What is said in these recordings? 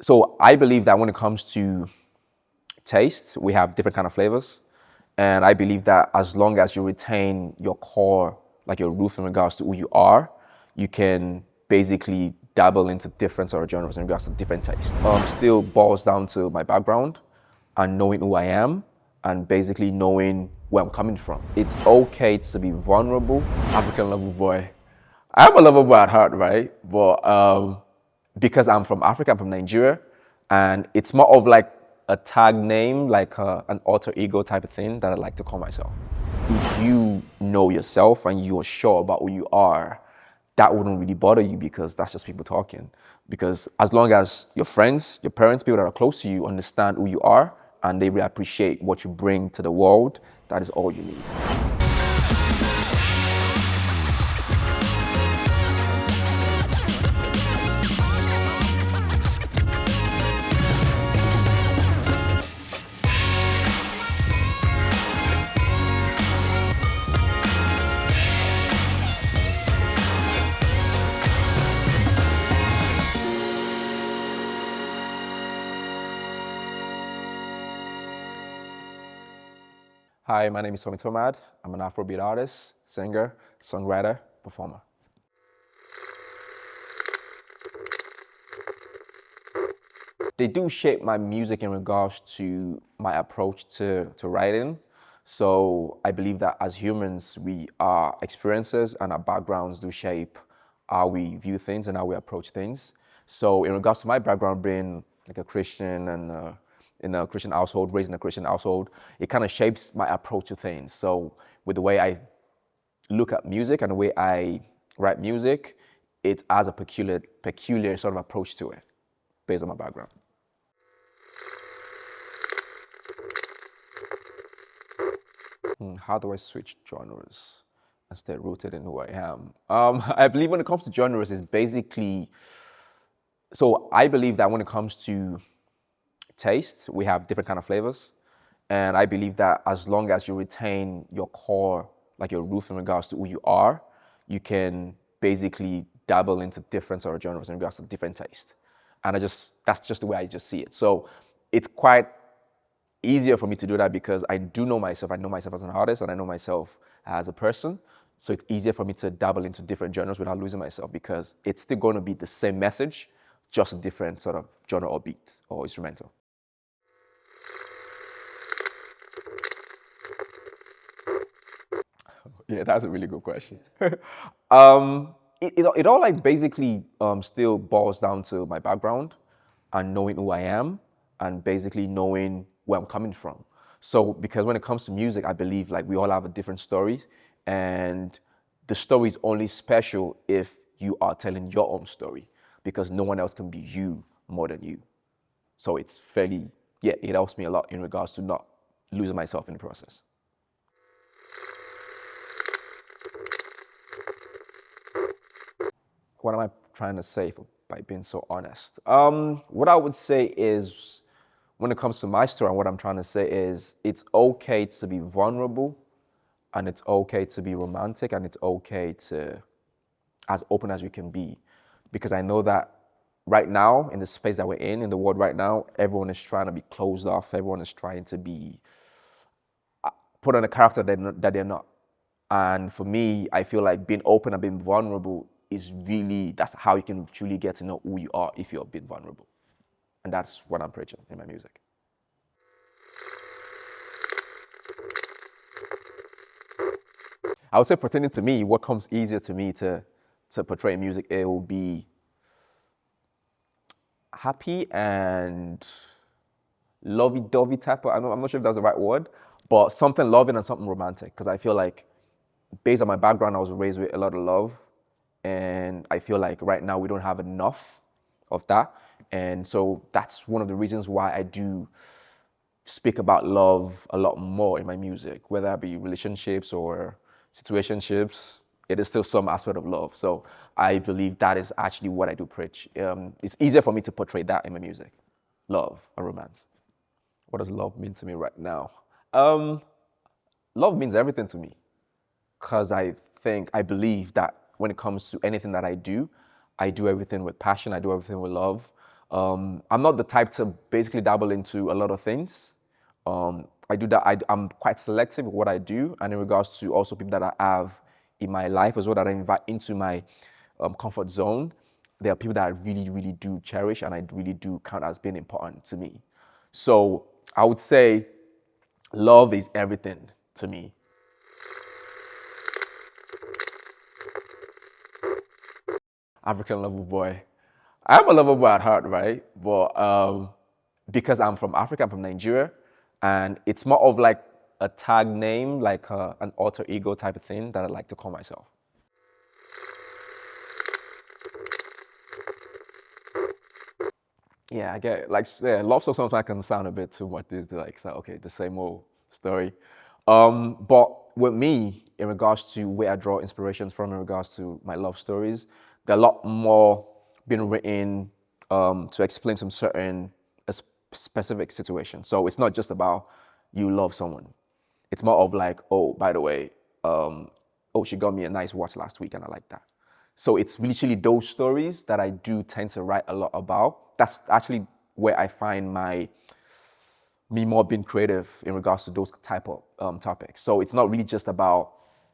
So I believe that when it comes to taste, we have different kind of flavors. And I believe that as long as you retain your core, like your roots in regards to who you are, you can basically dabble into different sort of genres in regards to different tastes. Still boils down to my background and knowing who I am and basically knowing where I'm coming from. It's okay to be vulnerable. African lover boy. I'm a lover boy at heart, right? But because I'm from Africa, I'm from Nigeria, and it's more of like a tag name, like an alter ego type of thing that I like to call myself. If you know yourself and you're sure about who you are, that wouldn't really bother you because that's just people talking. Because as long as your friends, your parents, people that are close to you understand who you are and they really appreciate what you bring to the world, that is all you need. Hi, my name is Tommy Tomad. I'm an Afrobeat artist, singer, songwriter, performer. They do shape my music in regards to my approach to writing. So I believe that as humans, our experiences and our backgrounds do shape how we view things and how we approach things. So in regards to my background being like a Christian and in a Christian household, raised in a Christian household, it kind of shapes my approach to things. So with the way I look at music and the way I write music, it has a peculiar sort of approach to it based on my background. How do I switch genres and stay rooted in who I am? I believe when it comes to genres, it's basically, so I believe that when it comes to taste, we have different kind of flavors. And I believe that as long as you retain your core, like your roots in regards to who you are, you can basically dabble into different sort of genres in regards to different taste. And that's just the way I just see it. So it's quite easier for me to do that because I do know myself. I know myself as an artist and I know myself as a person. So it's easier for me to dabble into different genres without losing myself because it's still going to be the same message, just a different sort of genre or beat or instrumental. Yeah, that's a really good question. It all like basically still boils down to my background and knowing who I am and basically knowing where I'm coming from. So because when it comes to music, I believe like we all have a different story and the story is only special if you are telling your own story because no one else can be you more than you. So it's fairly, yeah, it helps me a lot in regards to not losing myself in the process. What am I trying to say by being so honest? What I would say is, when it comes to my story, and what I'm trying to say is, it's okay to be vulnerable, and it's okay to be romantic, and it's okay to as open as you can be, because I know that right now in the space that we're in the world right now, everyone is trying to be closed off. Everyone is trying to be put on a character that they're not. And for me, I feel like being open and being vulnerable is really, that's how you can truly get to know who you are if you're a bit vulnerable. And that's what I'm preaching in my music. I would say pertaining to me, what comes easier to me to portray in music, it will be happy and lovey-dovey type of, I'm not sure if that's the right word, but something loving and something romantic. Because I feel like based on my background, I was raised with a lot of love. And I feel like right now we don't have enough of that. And so that's one of the reasons why I do speak about love a lot more in my music, whether that be relationships or situationships, it is still some aspect of love. So I believe that is actually what I do preach. It's easier for me to portray that in my music, love and romance. What does love mean to me right now? Love means everything to me because I believe that when it comes to anything that I do everything with passion, I do everything with love. I'm not the type to basically dabble into a lot of things. I do that. I'm quite selective with what I do, and in regards to also people that I have in my life as well that I invite into my comfort zone, there are people that I really, really do cherish and I really do count as being important to me. So I would say love is everything to me. African lover boy. I'm a lover boy at heart, right? But because I'm from Africa, I'm from Nigeria, and it's more of like a tag name, like an alter ego type of thing that I like to call myself. Yeah, I get it. Like, yeah, love song sometimes can sound a bit too much. This like, so, okay, the same old story. But with me, in regards to where I draw inspirations from, in regards to my love stories, there are a lot more been written to explain some certain specific situation. So it's not just about you love someone. It's more of like, oh, by the way, oh, she got me a nice watch last week and I like that. So it's literally those stories that I do tend to write a lot about. That's actually where I find me more being creative in regards to those type of topics. So it's not really just about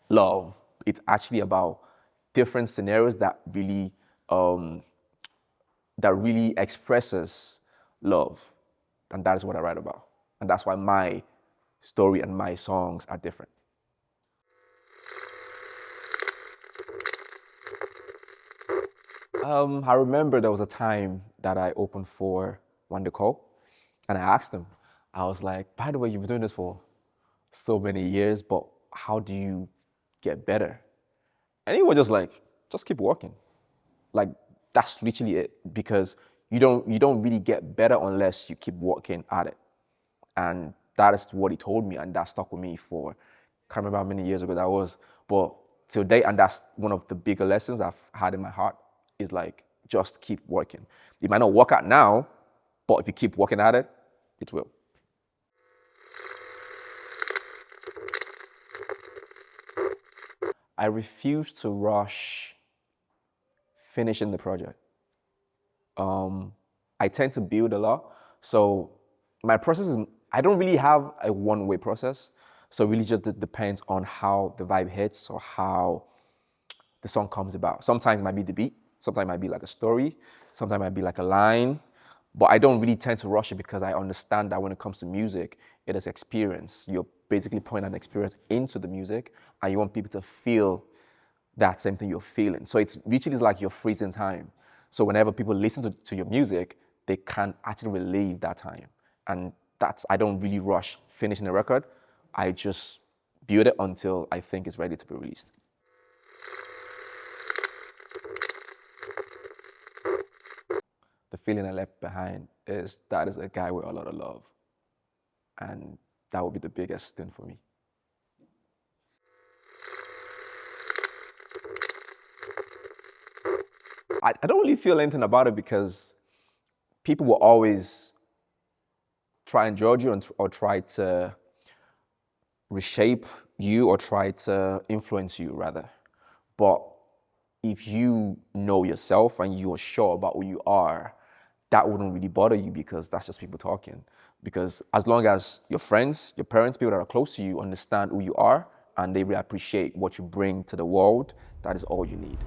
love. It's actually about different scenarios that really expresses love, and that is what I write about. And that's why my story and my songs are different. I remember there was a time that I opened for Wanda Cole, and I asked him, I was like, by the way, you've been doing this for so many years, but how do you get better? And he was just like, just keep working. Like, that's literally it, because you don't really get better unless you keep working at it. And that is what he told me, and that stuck with me for, can't remember how many years ago that was, but till date, and that's one of the bigger lessons I've had in my heart, is like, just keep working. It might not work out now, but if you keep working at it, it will. I refuse to rush finishing the project. I tend to build a lot. So my process is, I don't really have a one-way process. So it really just depends on how the vibe hits or how the song comes about. Sometimes it might be the beat, sometimes it might be like a story, sometimes it might be like a line. But I don't really tend to rush it because I understand that when it comes to music, it is experience. You're basically putting an experience into the music and you want people to feel that same thing you're feeling. So it's literally like you're freezing time. So whenever people listen to your music, they can actually relieve that time. And I don't really rush finishing a record. I just build it until I think it's ready to be released. The feeling I left behind is that is a guy with a lot of love. And that would be the biggest thing for me. I don't really feel anything about it because people will always try and judge you or try to reshape you or try to influence you rather. But if you know yourself and you're sure about who you are, that wouldn't really bother you because that's just people talking. Because as long as your friends, your parents, people that are close to you understand who you are and they really appreciate what you bring to the world, that is all you need.